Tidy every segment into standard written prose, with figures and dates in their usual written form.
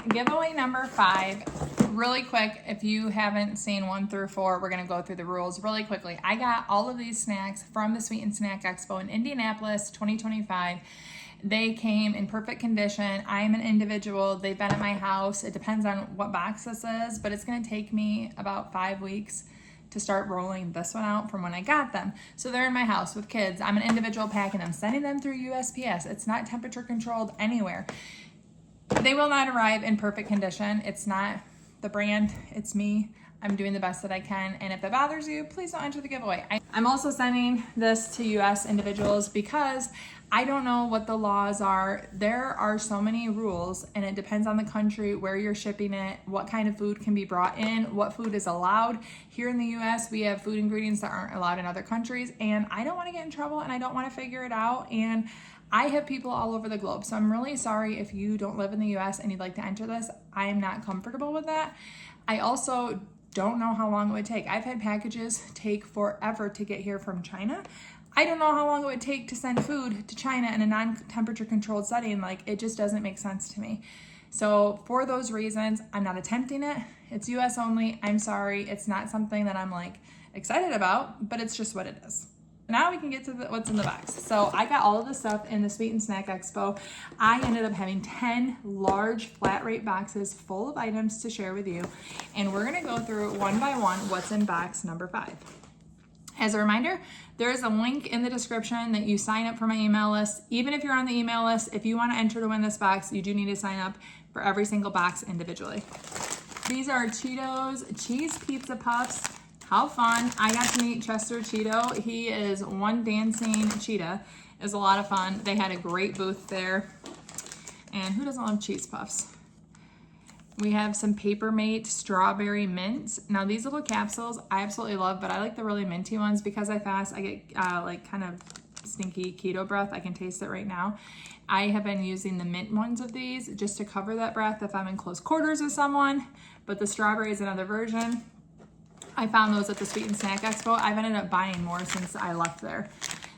giveaway number 5. Really quick, if you haven't seen 1 through 4, we're gonna go through the rules really quickly. I got all of these snacks from the Sweet and Snack Expo in Indianapolis 2025. They came in perfect condition. I am an individual. They've been at my house. It depends on what box this is, but it's gonna take me about 5 weeks to start rolling this one out from when I got them. So they're in my house with kids. I'm an individual packing them, sending them through USPS. It's not temperature controlled anywhere. They will not arrive in perfect condition. It's not the brand, it's me. I'm doing the best that I can, and if that bothers you, please don't enter the giveaway. I'm also sending this to US individuals because I don't know what the laws are. There are so many rules, and it depends on the country, where you're shipping it, what kind of food can be brought in, what food is allowed. Here in the US, we have food ingredients that aren't allowed in other countries, and I don't want to get in trouble, and I don't want to figure it out, and I have people all over the globe, so I'm really sorry if you don't live in the US and you'd like to enter this. I am not comfortable with that. I also don't know how long it would take. I've had packages take forever to get here from China. I don't know how long it would take to send food to China in a non-temperature controlled setting. Like, it just doesn't make sense to me. So for those reasons, I'm not attempting it. It's US only. I'm sorry. It's not something that I'm like excited about, but it's just what it is. Now we can get to what's in the box. So I got all of the stuff in the Sweet and Snack Expo. I ended up having 10 large flat rate boxes full of items to share with you. And we're gonna go through one by one what's in box number 5. As a reminder, there is a link in the description that you sign up for my email list. Even if you're on the email list, if you wanna enter to win this box, you do need to sign up for every single box individually. These are Cheetos Cheese Pizza Puffs. How fun. I got to meet Chester Cheeto. He is one dancing cheetah. It was a lot of fun. They had a great booth there. And who doesn't love cheese puffs? We have some Papermate Strawberry Mints. Now these little capsules I absolutely love, but I like the really minty ones because I fast. I get like kind of stinky keto breath. I can taste it right now. I have been using the mint ones of these just to cover that breath if I'm in close quarters with someone, but the strawberry is another version. I found those at the Sweet and Snack Expo. I've ended up buying more since I left there.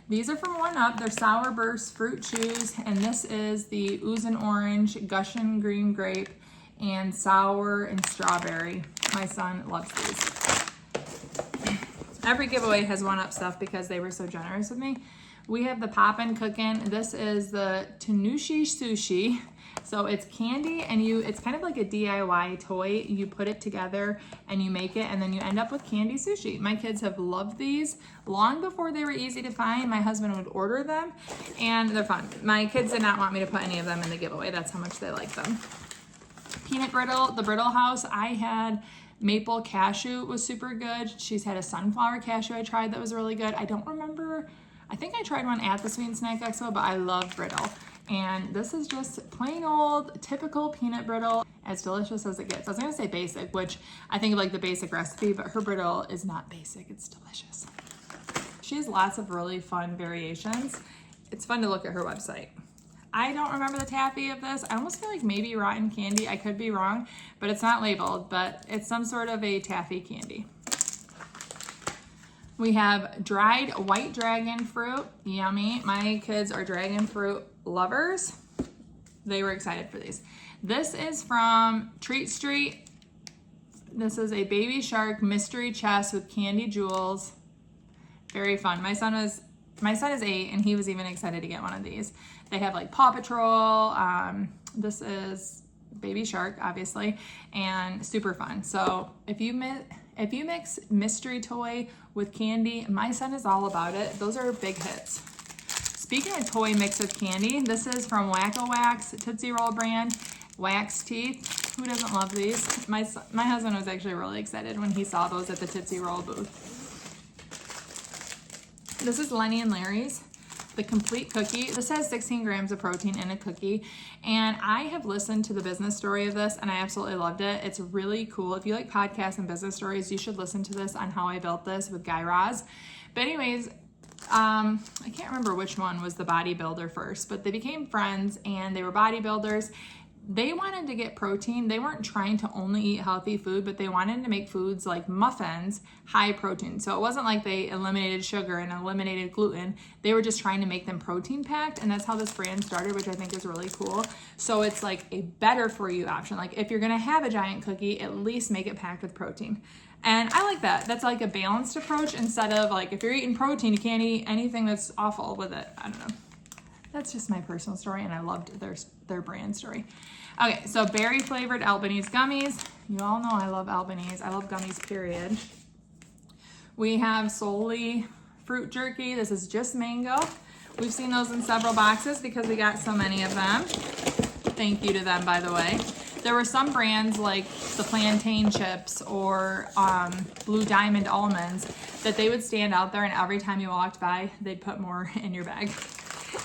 These are from 1UP. They're Sour Burst Fruit Chews, and this is the Oozin' Orange, Gushin' Green Grape, and Sour and Strawberry. My son loves these. Every giveaway has 1UP stuff because they were so generous with me. We have the Poppin' Cookin'. This is the Tanushi Sushi. So it's candy and it's kind of like a DIY toy. You put it together and you make it and then you end up with candy sushi. My kids have loved these long before they were easy to find. My husband would order them and they're fun. My kids did not want me to put any of them in the giveaway. That's how much they like them. Peanut Brittle, the Brittle House. I had maple cashew, was super good. She's had a sunflower cashew I tried that was really good. I don't remember. I think I tried one at the Sweet and Snack Expo, but I love Brittle. And this is just plain old, typical peanut brittle, as delicious as it gets. I was gonna say basic, which I think of like the basic recipe, but her brittle is not basic, it's delicious. She has lots of really fun variations. It's fun to look at her website. I don't remember the taffy of this. I almost feel like maybe rotten candy. I could be wrong, but it's not labeled, but it's some sort of a taffy candy. We have dried white dragon fruit, yummy. My kids are dragon fruit lovers. They were excited for these. This is from Treat Street. This is a baby shark mystery chest with candy jewels. Very fun. My son is 8 and he was even excited to get one of these. They have like Paw Patrol. This is baby shark, obviously, and super fun. So if you mix mystery toy with candy, my son is all about it. Those are big hits. Speaking of toy mix with candy, this is from Whack-A-Wax Tootsie Roll brand, Wax Teeth. Who doesn't love these? My husband was actually really excited when he saw those at the Tootsie Roll booth. This is Lenny and Larry's, the complete cookie. This has 16 grams of protein in a cookie, and I have listened to the business story of this and I absolutely loved it. It's really cool. If you like podcasts and business stories, you should listen to this on how I built this with Guy Raz. But anyways, I can't remember which one was the bodybuilder first, but they became friends and they were bodybuilders. they wanted to get protein. They weren't trying to only eat healthy food, but they wanted to make foods like muffins high protein. So it wasn't like they eliminated sugar and eliminated gluten. They were just trying to make them protein packed, and that's how this brand started, which I think is really cool. So it's like a better for you option. Like if you're gonna have a giant cookie, at least make it packed with protein. And I like that. That's like a balanced approach instead of like if you're eating protein, you can't eat anything that's awful with it. I don't know. That's just my personal story, and I loved their brand story. Okay, so berry flavored Albanese gummies. You all know I love Albanese. I love gummies, period. We have solely fruit jerky. This is just mango. We've seen those in several boxes because we got so many of them. Thank you to them, by the way. There were some brands like the plantain chips or Blue Diamond almonds that they would stand out there, and every time you walked by, they'd put more in your bag.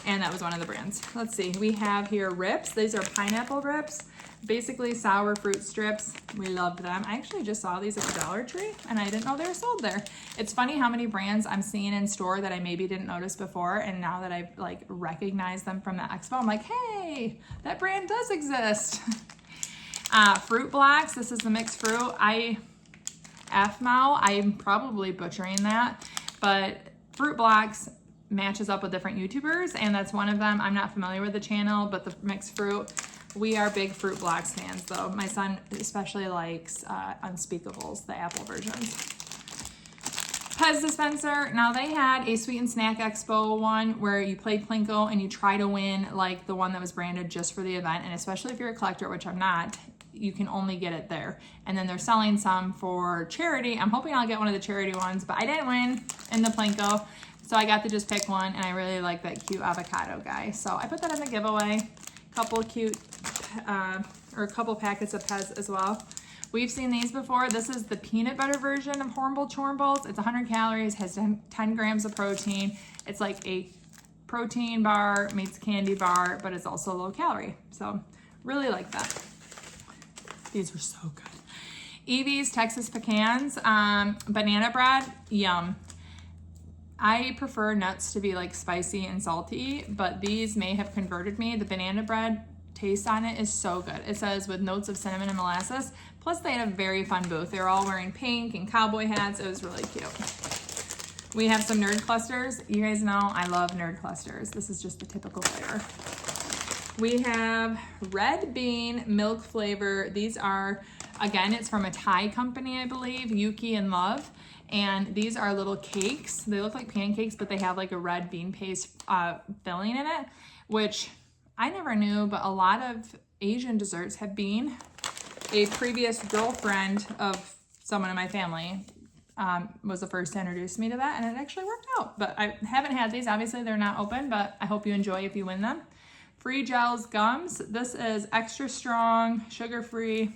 And that was one of the brands. Let's see, we have here Rips. These are pineapple Rips, basically sour fruit strips. We loved them. I actually just saw these at the Dollar Tree and I didn't know they were sold there. It's funny how many brands I'm seeing in store that I maybe didn't notice before, and now that I've like recognized them from the Expo, I'm like, hey, that brand does exist. Fruit blocks. This is the mixed fruit. I'm probably butchering that, but fruit blocks matches up with different YouTubers, and that's one of them. I'm not familiar with the channel, but the mixed fruit, we are big fruit blocks fans though. My son especially likes Unspeakables, the apple versions. Pez dispenser. Now they had a Sweet and Snack Expo one where you played Plinko and you try to win like the one that was branded just for the event, and especially if you're a collector, which I'm not, you can only get it there. And then they're selling some for charity. I'm hoping I'll get one of the charity ones, but I didn't win in the Plinko. So I got to just pick one, and I really like that cute avocado guy. So I put that in the giveaway. Couple cute, or a couple packets of Pez as well. We've seen these before. This is the peanut butter version of Hornbull Chornballs. It's 100 calories, has 10 grams of protein. It's like a protein bar meets candy bar, but it's also low calorie. So really like that. These were so good. Evie's Texas Pecans, banana bread, yum. I prefer nuts to be like spicy and salty, but these may have converted me. The banana bread taste on it is so good. It says with notes of cinnamon and molasses. Plus they had a very fun booth. They were all wearing pink and cowboy hats. It was really cute. We have some nerd clusters. You guys know I love nerd clusters. This is just the typical flavor. We have red bean milk flavor. These are, again, it's from a Thai company, I believe, Yuki and Love. And these are little cakes. They look like pancakes, but they have like a red bean paste filling in it, which I never knew, but a lot of Asian desserts have bean. A previous girlfriend of someone in my family was the first to introduce me to that, and it actually worked out. But I haven't had these. Obviously, they're not open, but I hope you enjoy if you win them. Free Gels Gums. This is extra strong, sugar-free.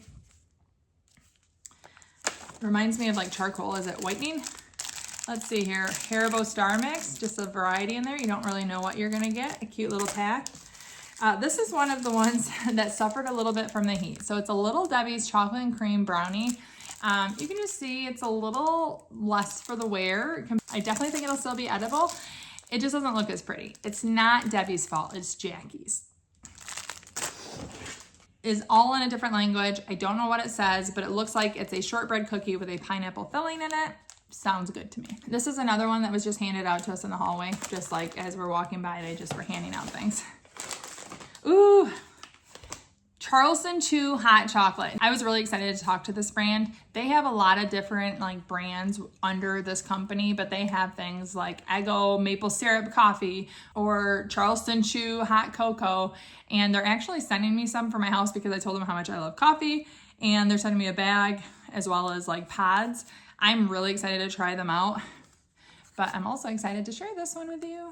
Reminds me of like charcoal. Is it whitening? Let's see here. Haribo Star Mix, just a variety in there. You don't really know what you're gonna get. A cute little pack. This is one of the ones that suffered a little bit from the heat. So it's a Little Debbie's chocolate and cream brownie. You can just see it's a little less for the wear. I definitely think it'll still be edible. It just doesn't look as pretty. It's not Debbie's fault, it's Jackie's. Is all in a different language. I don't know what it says, but it looks like it's a shortbread cookie with a pineapple filling in it. Sounds good to me. This is another one that was just handed out to us in the hallway. Just like as we're walking by, they just were handing out things. Ooh, Charleston Chew hot chocolate. I was really excited to talk to this brand. They have a lot of different like brands under this company, but they have things like Eggo maple syrup coffee or Charleston Chew hot cocoa. And they're actually sending me some for my house because I told them how much I love coffee, and they're sending me a bag as well as like pods. I'm really excited to try them out, but I'm also excited to share this one with you.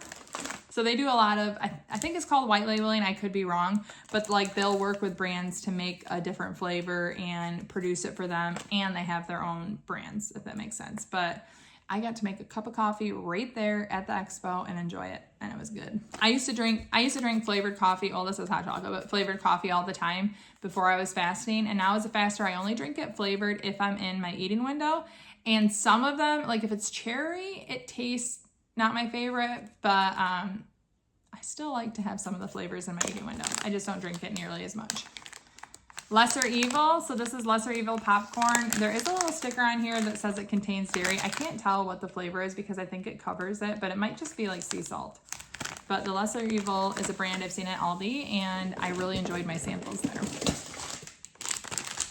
So they do a lot of, I think it's called white labeling. I could be wrong, but like they'll work with brands to make a different flavor and produce it for them. And they have their own brands, if that makes sense. But I got to make a cup of coffee right there at the expo and enjoy it. And it was good. I used to drink flavored coffee. Well, this is hot chocolate, but flavored coffee all the time before I was fasting. And now as a faster, I only drink it flavored if I'm in my eating window. And some of them, like if it's cherry, it tastes not my favorite, but I still like to have some of the flavors in my eating window. I just don't drink it nearly as much. Lesser Evil. So this is Lesser Evil popcorn. There is a little sticker on here that says it contains dairy. I can't tell what the flavor is because I think it covers it, but it might just be like sea salt. But the Lesser Evil is a brand I've seen at Aldi, and I really enjoyed my samples there.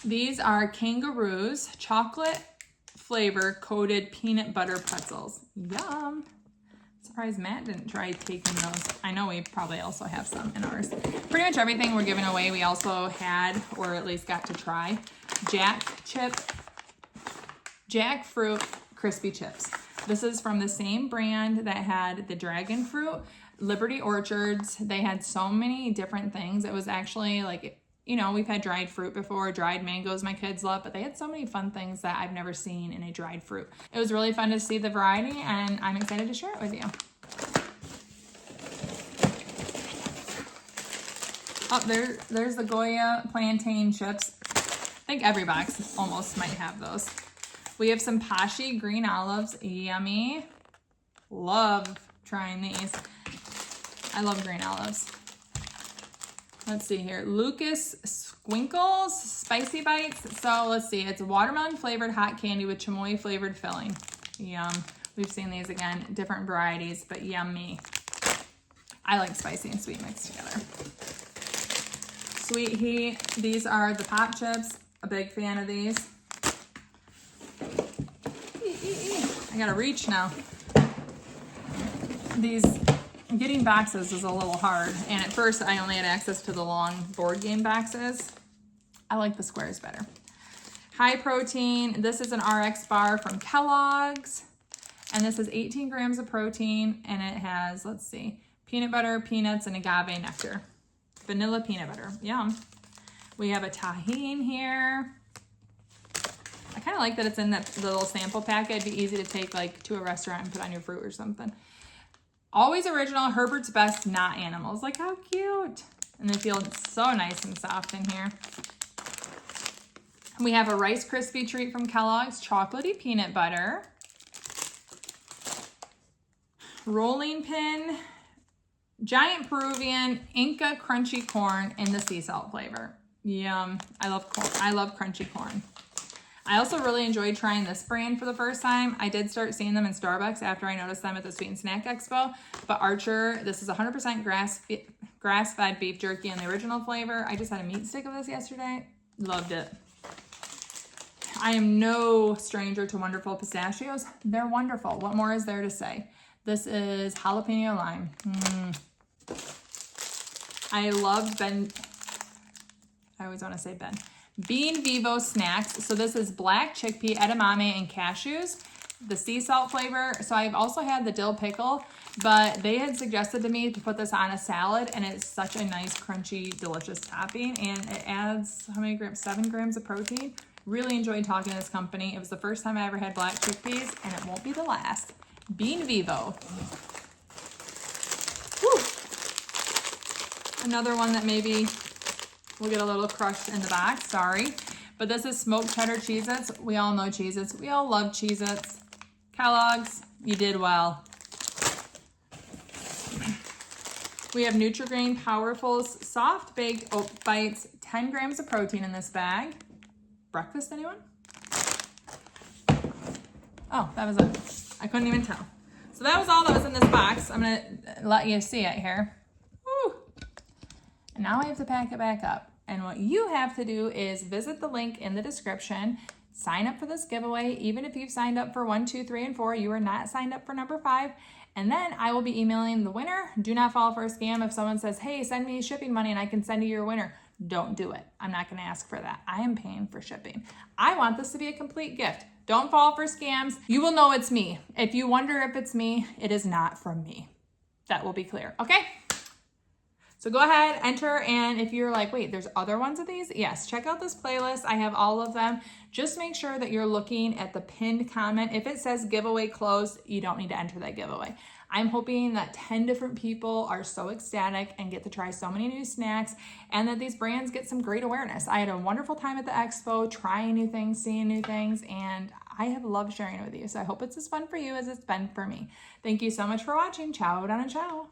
These are Kangaroos chocolate flavor coated peanut butter pretzels. Yum. Surprised Matt didn't try taking those. I know we probably also have some in ours. Pretty much everything we're giving away we also had, or at least got to try. Jackfruit crispy chips. This is from the same brand that had the dragon fruit. Liberty Orchards. They had so many different things. It was actually like, you know, we've had dried fruit before, dried mangoes my kids love, but they had so many fun things that I've never seen in a dried fruit. It was really fun to see the variety, and I'm excited to share it with you. Oh, there's the Goya plantain chips. I think every box almost might have those. We have some Pashi green olives. Yummy. Love trying these. I love green olives. Let's see here. Lucas Squinkles Spicy Bites. So let's see. It's watermelon flavored hot candy with chamoy flavored filling. Yum. We've seen these again, different varieties, but yummy. I like spicy and sweet mixed together. Sweet Heat. These are the pop chips. A big fan of these. I gotta reach now. Getting boxes is a little hard, and at first I only had access to the long board game boxes. I like the squares better. High protein. This is an RX bar from Kellogg's, and this is 18 grams of protein, and it has, let's see, peanut butter, peanuts, and agave nectar. Vanilla peanut butter. Yum. We have a tahine here. I kind of like that it's in the little sample packet. It'd be easy to take like to a restaurant and put on your fruit or something. Always Original, Herbert's Best, not animals. Like, how cute. And they feel so nice and soft in here. We have a Rice Krispie treat from Kellogg's, chocolatey peanut butter. Rolling Pin, Giant Peruvian, Inca crunchy corn in the sea salt flavor. Yum. I love corn. I love crunchy corn. I also really enjoyed trying this brand for the first time. I did start seeing them in Starbucks after I noticed them at the Sweet and Snack Expo. But Archer, this is 100% grass-fed beef jerky in the original flavor. I just had a meat stick of this yesterday. Loved it. I am no stranger to wonderful pistachios. They're wonderful. What more is there to say? This is jalapeno lime. I loved I always want to say Bean Vivo snacks. So this is black chickpea, edamame, and cashews. The sea salt flavor. So I've also had the dill pickle, but they had suggested to me to put this on a salad, and it's such a nice, crunchy, delicious topping. And it adds, how many grams? 7 grams of protein. Really enjoyed talking to this company. It was the first time I ever had black chickpeas, and it won't be the last. Bean Vivo. Whew. Another one that maybe we'll get a little crushed in the box, sorry. But this is smoked cheddar Cheez-Its. We all know Cheez-Its. We all love Cheez-Its. Kellogg's, you did well. We have Nutri-Grain Powerfuls Soft Baked Oat Bites, 10 grams of protein in this bag. Breakfast, anyone? Oh, that was it. I couldn't even tell. So that was all that was in this box. I'm gonna let you see it here. Woo. And now I have to pack it back up. And what you have to do is visit the link in the description, sign up for this giveaway. Even if you've signed up for 1, 2, 3, and 4, you are not signed up for number 5. And then I will be emailing the winner. Do not fall for a scam. If someone says, hey, send me shipping money and I can send you your winner, don't do it. I'm not gonna ask for that. I am paying for shipping. I want this to be a complete gift. Don't fall for scams. You will know it's me. If you wonder if it's me, it is not from me. That will be clear, okay? So go ahead, enter, and if you're like, wait, there's other ones of these? Yes, check out this playlist. I have all of them. Just make sure that you're looking at the pinned comment. If it says giveaway closed, you don't need to enter that giveaway. I'm hoping that 10 different people are so ecstatic and get to try so many new snacks, and that these brands get some great awareness. I had a wonderful time at the expo, trying new things, seeing new things, and I have loved sharing it with you. So I hope it's as fun for you as it's been for me. Thank you so much for watching. Ciao, Donna, ciao.